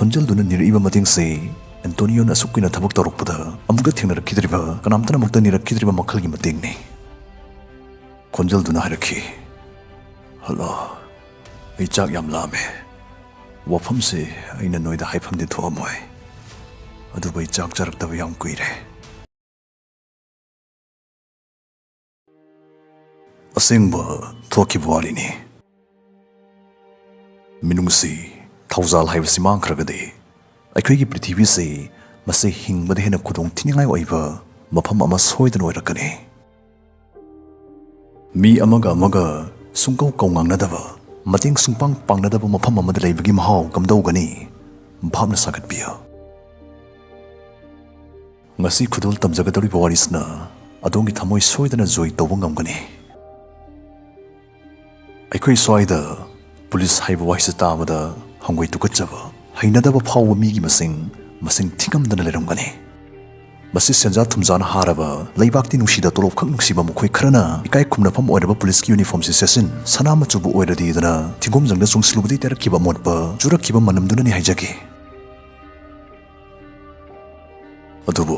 ꯈꯣꯟꯖꯦꯜꯗꯨꯅ ꯅꯤꯔꯛꯏꯕ ꯃꯇꯦꯡꯁꯦ ꯑꯦꯟꯇꯣꯅꯤꯌꯣꯅ ꯑꯁꯨꯛ ꯀꯨꯏꯅ ꯊꯕꯛ ꯇꯧꯔꯛꯄꯗ ꯑꯃꯨꯛꯇ ꯊꯦꯡꯅꯔꯛꯈꯤꯗ꯭ꯔꯤꯕ ꯀꯅꯥꯝꯇꯅ ꯑꯃꯨꯛꯇ ꯅꯤꯔꯛꯈꯤꯗ꯭ꯔꯤꯕ ꯃꯈꯜꯒꯤ ꯃꯇꯦꯡꯅꯤ. ꯈꯣꯟꯖꯦꯜꯗꯨꯅ ꯍꯥꯏꯔꯛꯈꯤ, ꯍꯜꯂꯣ, ꯑꯩ ꯆꯥꯛ ꯌꯥꯝ ꯂꯥꯝꯃꯦ. ꯋꯥꯐꯝꯁꯦ ꯑꯩꯅ ꯅꯣꯏꯗ ꯍꯥꯏꯐꯝꯗꯤ ꯊꯣꯛꯑꯝꯃꯣꯏ, ꯑꯗꯨꯕꯨ ꯑꯩ ꯆꯥꯛ ꯆꯥꯔꯛꯇꯕ ꯌꯥꯝ ꯀꯨꯏꯔꯦ. ꯑꯁꯦꯡꯕ ꯊꯣꯛꯈꯤꯕ ꯋꯥꯔꯤꯅꯤ. ꯃꯤꯅꯨꯡꯁꯤ, ꯊꯧꯖꯥꯜ ꯍꯥꯏꯕꯁꯤ ꯃꯥꯡꯈ꯭ꯔꯒꯗꯤ ꯑꯩꯈꯣꯏꯒꯤ ꯄ꯭ꯔꯤꯊꯤꯕꯤꯁꯤ ꯃꯁꯤ ꯍꯤꯡꯕꯗ ꯍꯦꯟꯅ ꯈꯨꯗꯣꯡꯊꯤꯅꯤꯡꯉꯥꯏ ꯑꯣꯏꯕ ꯃꯐꯝ ꯑꯃ ꯁꯣꯏꯗꯅ ꯑꯣꯏꯔꯛꯀꯅꯤ. ꯃꯤ ꯑꯃꯒ ꯑꯃꯒ ꯁꯨꯡꯀꯧ ꯉꯥꯡꯅꯗꯕ, ꯃꯇꯦꯡ ꯁꯨꯡꯄꯥꯡ ꯄꯥꯡꯅꯗꯕ ꯃꯐꯝ ꯑꯃꯗ ꯂꯩꯕꯒꯤ ꯃꯍꯥꯎ ꯀꯝꯗꯧꯒꯅꯤ? ꯚꯥꯞꯅ ꯁꯥꯒꯠꯄꯤꯌꯨ. ꯉꯁꯤ ꯈꯨꯗꯣꯜ ꯇꯝꯖꯒꯗꯧꯔꯤꯕ ꯋꯥꯔꯤꯁꯤꯅ ꯑꯗꯣꯝꯒꯤ ꯊꯃꯣꯏ ꯁꯣꯏꯗꯅ ꯖꯣꯏ ꯇꯧꯕ ꯉꯝꯒꯅꯤ. ꯑꯩꯈꯣꯏ ꯁ꯭ꯋꯥꯏꯗ ꯄꯨꯂꯤꯁ ꯍꯥꯏꯕ ꯋꯥꯍꯩꯁꯤ ꯇꯥꯕꯗ ꯍꯪꯒꯣꯏ ꯇꯨꯀꯠꯆꯕ, ꯍꯩꯅꯗꯕ ꯐꯥꯎꯕ ꯃꯤꯒꯤ ꯃꯁꯤꯡ ꯊꯤꯉꯝꯗꯅ ꯂꯩꯔꯝꯒꯅꯤ. ꯃꯁꯤ ꯁꯦꯟꯖꯥ ꯊꯨꯝꯖꯥꯅ ꯍꯥꯔꯕ, ꯂꯩꯕꯥꯛꯇꯤ ꯅꯨꯡꯁꯤꯗ ꯇꯣꯂꯣꯞꯈꯛ ꯅꯨꯡꯁꯤꯕ ꯃꯈꯣꯏ ꯈꯔꯅ ꯏꯀꯥꯏ ꯈꯨꯝꯅꯐꯝ ꯑꯣꯏꯔꯕ ꯄꯨꯂꯤꯁꯀꯤ ꯌꯨꯅꯤꯐꯣꯔꯝꯁꯤ ꯁꯦꯠꯆꯤꯟ, ꯁꯅꯥ ꯃꯆꯨꯕꯨ ꯑꯣꯏꯔꯗꯤꯗꯅ ꯊꯤꯒꯣꯝꯖꯪꯗ ꯆꯣꯡꯁꯤꯜꯂꯨꯕꯗꯒꯤ ꯇꯦꯔꯛꯈꯤꯕ ꯑꯃꯣꯠꯄ, ꯆꯨꯔꯛꯈꯤꯕ ꯃꯅꯝꯗꯨꯅꯅꯤ ꯍꯥꯏꯖꯒꯦ. ꯑꯗꯨꯕꯨ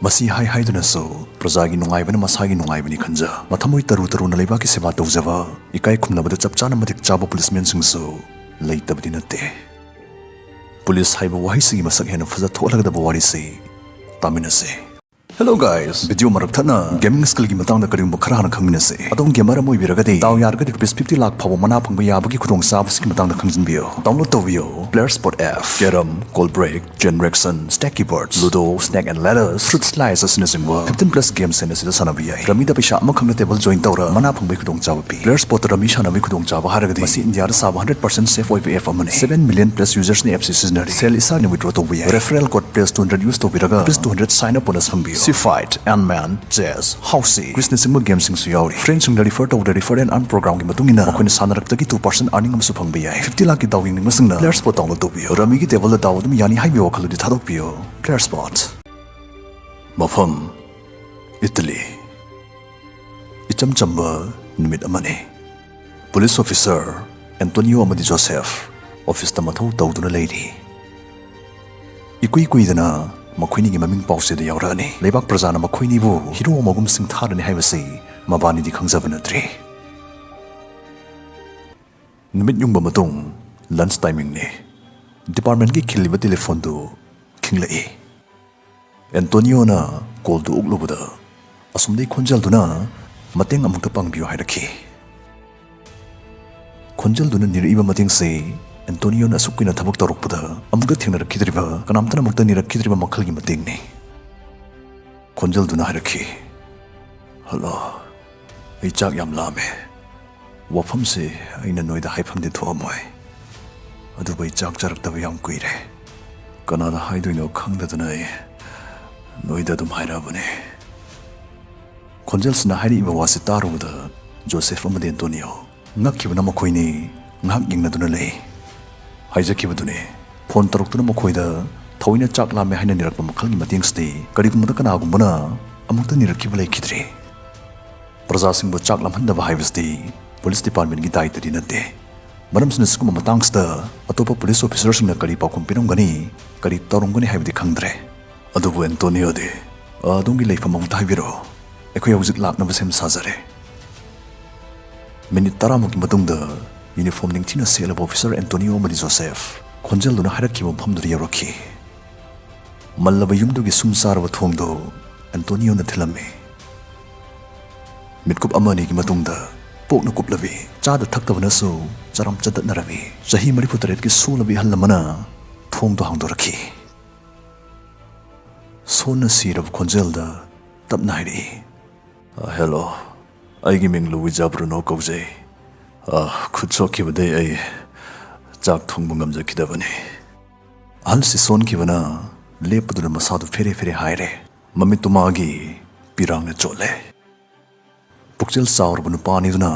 ꯃꯁꯤ ꯍꯥꯏꯗꯨꯅꯁꯨ ꯄ꯭ꯔꯖꯥꯒꯤ ꯅꯨꯡꯉꯥꯏꯕꯅ ꯃꯁꯥꯒꯤ ꯅꯨꯡꯉꯥꯏꯕꯅꯤ ꯈꯟꯖ, ꯃꯊꯃꯣꯏ ꯇꯔꯨ ꯇꯔꯨꯅ ꯂꯩꯕꯥꯛꯀꯤ ꯁꯦꯕꯥ ꯇꯧꯖꯕ, ꯏꯀꯥꯏ ꯈꯨꯝꯅꯕꯗ ꯆꯞ ꯆꯥꯅ ꯃꯇꯤꯛ ꯆꯥꯕ ꯄꯨꯂꯤꯁꯃꯦꯟꯁꯤꯡꯁꯨ ꯂꯩꯇꯕꯗꯤ ꯅꯠꯇꯦ. ꯄꯨꯂꯤꯁ ꯍꯥꯏꯕ ꯋꯥꯍꯩꯁꯤꯒꯤ ꯃꯁꯛ ꯍꯦꯟꯅ ꯐꯖ ꯊꯣꯛꯍꯜꯂꯒꯗꯕ ꯋꯥꯔꯤꯁꯤ ꯇꯥꯃꯤꯟꯅꯁꯦ. ꯍꯦꯜꯂꯣ ꯒꯥꯏꯁ, ꯚꯤꯗꯤꯑꯣ ꯃꯔꯛ ꯊꯠꯅ ꯒꯦꯃꯤꯡ ꯁ꯭ꯀꯤꯜꯒꯤ ꯃꯇꯥꯡꯗ ꯀꯔꯤꯒꯨꯝꯕ ꯈꯔ ꯍꯥꯟꯅ ꯈꯪꯃꯤꯟꯅꯁꯦ. ꯑꯗꯣꯝ ꯒꯦꯃꯔ ꯑꯃ ꯑꯣꯏꯕꯤꯔꯒꯗꯤ ꯗꯥꯎ ꯌꯥꯔꯒꯗꯤ ꯔꯨꯄꯤꯁ 50 ꯂꯥꯈ ꯐꯥꯎꯕ ꯃꯅꯥ ꯐꯪꯕ ꯌꯥꯕꯒꯤ ꯈꯨꯗꯣꯡꯆꯥꯕꯁꯤꯒꯤ ꯃꯇꯥꯡꯗ ꯈꯪꯖꯤꯟꯕꯤꯌꯨ. ꯗꯥꯎꯟꯂꯣꯗ ꯇꯧꯕꯤꯌꯨ player spot app, carrom, call break, ꯖꯦꯅꯔꯦꯛꯁꯟ, stack keyboard, ludo, snake and ladders, fruit slice ꯑꯁꯤꯅꯆꯤꯡꯕ 15+ ꯒꯦꯝꯁꯤꯡ ꯑꯁꯤꯗ ꯁꯥꯟꯅꯕ ꯌꯥꯏ. ꯔꯃꯤꯗ ꯄꯩꯁꯥ ꯑꯃꯈꯛꯅ ꯇꯦꯕꯜ ꯖꯣꯏꯟ ꯇꯧꯔ ꯃꯅꯥ ꯐꯪꯕꯒꯤ ꯈꯨꯗꯣꯡꯆꯥꯕ ꯄꯤ. ꯄ꯭ꯂꯦꯌꯔ ꯁ꯭ꯄꯣꯠꯇ ꯔꯃꯤ ꯁꯥꯟꯅꯕꯒꯤ ꯈꯨꯗꯣꯡꯆꯥꯕ ꯍꯥꯏꯔꯒꯗꯤ ꯃꯁꯤ ꯏꯟꯗꯤꯌꯥꯗ ꯁꯥꯕ 100% ꯁꯦꯐ ꯑꯣꯏꯕ ꯑꯦꯞ ꯑꯃꯅꯤ. 7 ꯃꯤꯂꯤꯌꯟ + ꯌꯨꯖꯔꯁꯅ ꯑꯦꯞꯁꯤ ꯁꯤꯖꯤꯟꯅꯔꯤ. ꯁꯦꯜ ꯏꯁꯥꯅ ꯋꯤꯗ꯭ꯔꯣ ꯇꯧꯕ ꯌꯥꯏ. ꯔꯦꯐꯔꯦꯜ ꯀꯣꯗ +200 ꯌꯨꯁ ꯇꯧꯕꯤꯔꯒ +200 ꯁꯥꯏꯟ ꯑꯞ ꯕꯣꯅꯁ ꯐꯪꯕꯤꯌꯨ. ꯁꯤ ꯐꯥꯏꯠ, ꯃꯦꯟ, ꯆꯦꯁ, ꯍꯥꯎꯁꯤ, ꯀ꯭ꯋꯤꯖꯅꯆꯤꯡꯕ ꯒꯦꯝꯁꯤꯡꯁꯨ ꯌꯥꯎꯔꯤ. ꯐ꯭ꯔꯦꯟꯁꯤꯡꯗ ꯔꯤꯐꯔ ꯇꯧꯕꯗ ꯔꯤꯐꯔ ꯑꯦꯟ ꯑꯔꯟ ꯄ꯭ꯔꯣꯒ꯭ꯔꯥꯝꯒꯤ ꯃꯇꯨꯡ ꯏꯟꯅ ꯃꯈꯣꯏꯅ ꯁꯥꯟꯅꯔꯛꯇꯒꯤ 2% ꯑꯥꯔꯅꯤꯡ ꯑꯃꯁꯨ ꯐꯪꯕ ꯌꯥꯏ. 50 ꯂꯥꯈꯀꯤ ꯗꯥꯎ ꯌꯦꯡꯅꯤꯡꯕꯁꯤꯡꯅ ꯄ꯭ꯂꯦꯌꯔ ꯁ꯭ꯄꯣꯠ ꯗꯥꯎꯟꯂꯣꯗ ꯇꯧꯕꯤꯌꯨ. ꯔꯃꯤꯒꯤ ꯇꯦꯕꯜꯗ ꯗꯥꯎ ꯑꯗꯨꯝ ꯌꯥꯅꯤ ꯍꯥꯏꯕꯒꯤ ꯋꯥꯈꯜꯗꯨꯗꯤ ꯊꯥꯗꯣꯛꯄꯤꯌꯨ. Player spot. ꯃꯐꯝ: ꯏꯇꯥꯂꯤ. ꯏꯆꯝ ꯆꯝꯕ ꯅꯨꯃꯤꯠ ꯑꯃꯅꯤ. ꯄꯨꯂꯤꯁ ꯑꯣꯐꯤꯁꯔ ꯑꯦꯟꯇꯣꯅꯤꯌꯣ ꯑꯃꯗꯤ ꯖꯣꯁꯦꯐ ꯑꯣꯐꯤꯁꯇ ꯃꯊꯧ ꯇꯧꯗꯨꯅ ꯂꯩꯔꯤ. ꯏꯀꯨꯏ ꯀꯨꯏꯗꯅ ꯃꯈꯣꯏꯅꯤꯒꯤ ꯃꯃꯤꯡ ꯄꯥꯎꯆꯦꯗ ꯌꯥꯎꯔꯛꯑꯅꯤ. ꯂꯩꯕꯥꯛ ꯄ꯭ꯔꯖꯥꯅ ꯃꯈꯣꯏꯅꯤꯕꯨ ꯍꯤꯔꯣ ꯑꯃꯒꯨꯝ ꯁꯤꯡꯊꯥꯔꯅꯤ ꯍꯥꯏꯕꯁꯤ ꯃꯕꯥꯅꯤꯗꯤ ꯈꯪꯖꯕ ꯅꯠꯇ꯭ꯔꯤ. ꯅꯨꯃꯤꯠ ꯌꯨꯡꯕ ꯃꯇꯨꯡ ꯂꯟꯆ ꯇꯥꯏꯃꯤꯡꯅꯤ. ꯗꯤꯄꯥꯔꯠꯃꯦꯟꯠꯀꯤ ꯈꯤꯜꯂꯤꯕ ꯇꯦꯂꯤꯐꯣꯟꯗꯨ ꯈꯤꯡꯂꯛꯏ. ꯑꯦꯟꯇꯣꯅꯤꯌꯣꯅ ꯀꯣꯜꯗꯨ ꯎꯛꯂꯨꯕꯗ ꯑꯁꯣꯝꯗꯒꯤ ꯈꯣꯟꯖꯦꯜꯗꯨꯅ ꯃꯇꯦꯡ ꯑꯃꯨꯛꯇ ꯄꯥꯡꯕꯤꯌꯨ ꯍꯥꯏꯔꯛꯈꯤ. ꯈꯣꯟꯖꯦꯜꯗꯨꯅ ꯅꯤꯔꯛꯏꯕ ꯃꯇꯦꯡꯁꯦ ꯑꯦꯟꯇꯣꯅꯤꯌꯣꯅ ꯑꯁꯨꯛ ꯀꯨꯏꯅ ꯊꯕꯛ ꯇꯧꯔꯛꯄꯗ ꯑꯃꯨꯛꯇ ꯊꯦꯡꯅꯔꯛꯈꯤꯗ꯭ꯔꯤꯕ, ꯀꯅꯥꯝꯇꯅ ꯑꯃꯨꯛꯇ ꯅꯤꯔꯛꯈꯤꯗ꯭ꯔꯤꯕ ꯃꯈꯜꯒꯤ ꯃꯇꯦꯡꯅꯤ. ꯈꯣꯟꯖꯦꯜꯗꯨꯅ ꯍꯥꯏꯔꯛꯈꯤ, ꯍꯜꯂꯣ, ꯑꯩ ꯆꯥꯛ ꯌꯥꯝ ꯂꯥꯝꯃꯦ. ꯋꯥꯐꯝꯁꯦ ꯑꯩꯅ ꯅꯣꯏꯗ ꯍꯥꯏꯐꯝꯗꯤ ꯊꯣꯛꯑꯝꯃꯣꯏ, ꯑꯗꯨꯕꯨ ꯑꯩ ꯆꯥꯛ ꯆꯥꯔꯛꯇꯕ ꯌꯥꯝ ꯀꯨꯏꯔꯦ. ꯀꯅꯥꯗ ꯍꯥꯏꯗꯣꯏꯅꯣ ꯈꯪꯗꯗꯅ ꯑꯩ ꯅꯣꯏꯗ ꯑꯗꯨꯝ ꯍꯥꯏꯔꯛꯑꯕꯅꯦ. ꯈꯣꯟꯖꯦꯜꯁꯤꯅ ꯍꯥꯏꯔꯛꯏꯕ ꯋꯥꯁꯤ ꯇꯥꯔꯨꯕꯗ ꯖꯣꯁꯦꯐ ꯑꯃꯗꯤ ꯑꯦꯟꯇꯣꯅꯤꯌꯣ ꯉꯛꯈꯤꯕꯅ ꯃꯈꯣꯏꯅꯤ ꯉꯥꯏꯍꯥꯛ ꯌꯦꯡꯅꯗꯨꯅ ꯂꯩ. ꯍꯥꯏꯖꯈꯤꯕꯗꯨꯅꯤ, ꯐꯣꯟ ꯇꯧꯔꯛꯇꯨꯅ ꯃꯈꯣꯏꯗ ꯊꯑꯣꯏꯅ ꯆꯥꯛ ꯂꯥꯝꯃꯦ ꯍꯥꯏꯅ ꯅꯤꯔꯛꯄ ꯃꯈꯜꯒꯤ ꯃꯇꯦꯡꯁꯤꯗꯤ ꯀꯔꯤꯒꯨꯝꯕꯗ ꯀꯅꯥꯒꯨꯝꯕꯅ ꯑꯃꯨꯛꯇ ꯅꯤꯔꯛꯈꯤꯕ ꯂꯩꯈꯤꯗ꯭ꯔꯤ. प्रजासिंबु चाक लामहनदबा हाइबसदि पुलिस डिपार्टमेंट की दायित्वदि नते मरमसिना सिगुम्बा मतांगसदा अतोपा पुलिस ऑफिसरसिंगना करी पाउखुम पिरमगनी करी तौरमगनी हाइबदि खंगद्रे अदुबु एंटोनियोदि अदोंगी लेफम अमुक्ता हाइबिरो अखोय हौजिक लाक्नबा सेम साजरे मिनिट 10 मुकी मतुंगदा यूनिफॉर्म निंगथिना सेलब ऑफिसर एंटोनियो मदि जोसेफ खोंजलदुना हाइरक्खिबा मफमदुदा यौरक्खि मल्लबा युमदुगी सुमसारबा थोंगदो एंटोनियोना थिलम्मि मिटकुप अमनी की मतुंगदा पोकना कुपलबी चादा थक्तबनसु चरम चदतनरबी चही 34 की सोलबी हल्लमना थोंगदो हांदोरखि सोना सीरब खोंजलदा तबनाइरी हेलो आइगी मिंग लुइजा ब्रुनो कौजे खुदसोखिबदे आई चाक थोंगबु ngamjakidabani अलसी सोनखिबना लेपदुना मसादु फेरे फेरे हायरे ममितुमागी पिरांगना चोले पुक्चल साउरब नुपानिदुना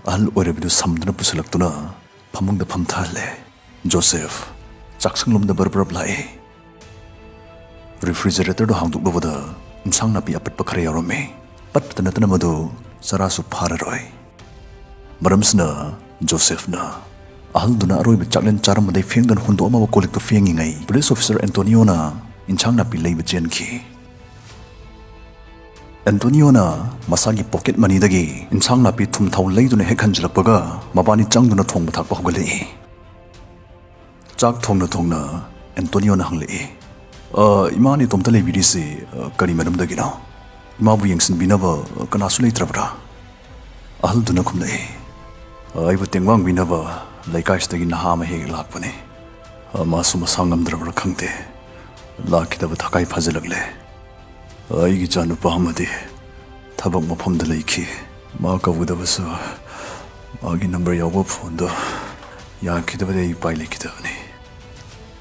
अहल ओइरबिदु समदुना पुसलक्तुना फमुंगदा फमथाले जोसेफ चाकसंगलमदा बरबरब लाए रेफ्रिजरेटर दो हांदुकबदा इंसांग नापि अपटप खरे यावरमे पटतनतन मदु सरासु फाररोय मरमसना जोसेफना Ahalduna aroiba chaklen charamade fengdan hundo ama kolikto fengi ngai police officer Antonio na inchang na pilay bachen ki. Antonio na masagi pocket money dagi inchang na pi thum thau leiduna hekhanjilakpaga mabani changduna thongba thakpa hogali. Chak thongna Antonio na hangli. Imani tomta lebiri se kari madam dagi na. Imabu yengsin binaba kanasu leitrabra. Ahalduna khumlai. Aiba tengwang binaba laikaisidagi naha ma heg lakpane. Masu masangamdrabra khangte. Lakidaba thakai phajalagle. Aigi chanupa amadi thabak mafamda leiki. Ma kawudabasu magi number yawba phone do yakidabade ai pai lekidabani.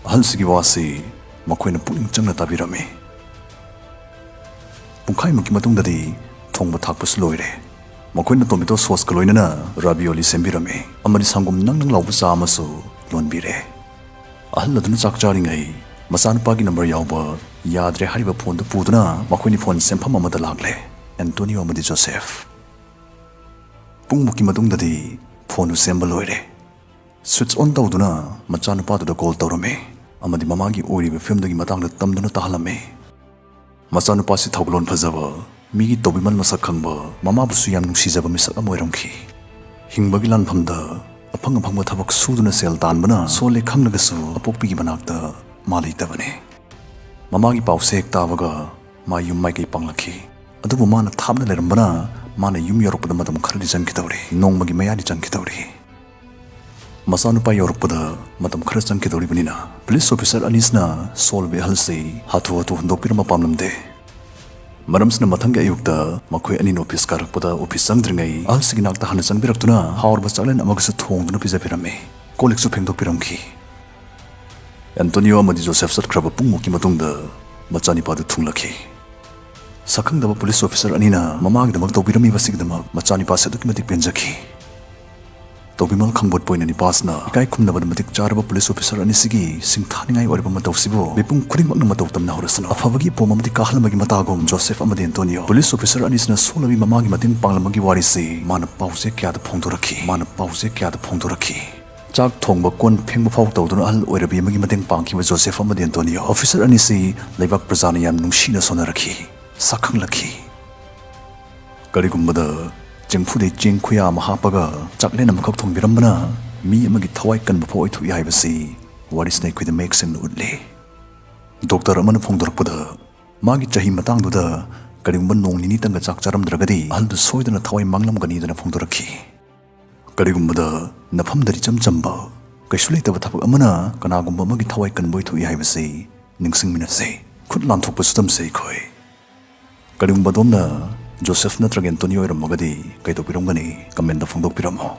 Ahalsigi wasi makoina puning changna tabirami. Pungkai maki matungdadi thongba thakpasu loire. Makoina tomato sauce ka loinana ravioli sembirami. Amadi sangum nang lauba cha amasu lonbire. Ahaladuna chak charingai masanupagi number yawba yadre hariba phone do puduna makoini phone sempham amada lagle. Antonio amadi Joseph. Pungmuki matungdadi phone u semba loire. Switch on tawduna machanupa da call tawrame. Amadi mamagi oiriba film dagi matangda tamduna tahalame. Machanupa si thawglon phajaba migi tobiman masak khangba mama busu yam nungsijaba misak am oiramki. Hingbagi lanphamda aphang aphangba thabak suduna sel tanbana sole khanglagasu apokpigi manakta malaitabane. Mamagi pause ek tawaga ma yum mai kai panglaki. Adubu mana thamna lerambana mana yum yorokpada matam kharali jangkitawri nongmagi mayani jangkitawri. Masanupa yorokpada matam khara jangkitawri banina police officer anisna solve halse hatu hundokpirama pamlamde. Maramsna mathangga ayukta makhoi anin office karakpada office jangdringai alsigi nakta hana jangbiraktuna haurba chaklen amagsu thongduna pijapirame koliksu phengdokpiramki. Antonio amadi Joseph satkraba pungmuki matungda machanipa du thunglaki. Sakhangdaba police officer anina mamagdamak tawbirami basigdamak machanipa seduk matik penjaki. Tawbimal khangbot poinani pasna ikai khumnabad matik charaba police officer anisigi singthaningai oriba matawsibo bipung khudingmakna mataw tamna horasana afabagi pomamadi kahlamagi matagom Joseph amadi Antonio police officer anisna solabi mamagi matin panglamagi warisi mana pause kyada phongdoraki. Chak thongba kon phengba phau tawduna al oirabi magi mateng pangkiba Joseph amadi Antonio officer anisi laibak prajana yam nungsina sonaraki sakhanglaki. Karigumbada jengfude jengkhuya mahapaga chaklena makhak thongbirambana mi amagi thawai kanba phoi thu yaibasi warisnai khuida meksen udle. Doctor amana phongdorakpada magi chahi matangduda karigumba nongnini tanga chak charamdragadi aldu soidana thawai manglamgani dana phongdorakhi. Karigumbada nafamdari chamchamba kaisuleitaba thapak amana kanagumba amagi thawai kanboi thu yaibasi ningsingminase khut lamthokpa sutamse khoi. Karigumbadomna Joseph natrag Antonio iramagadi kaitokpiromgani comment da phongdokpiramo.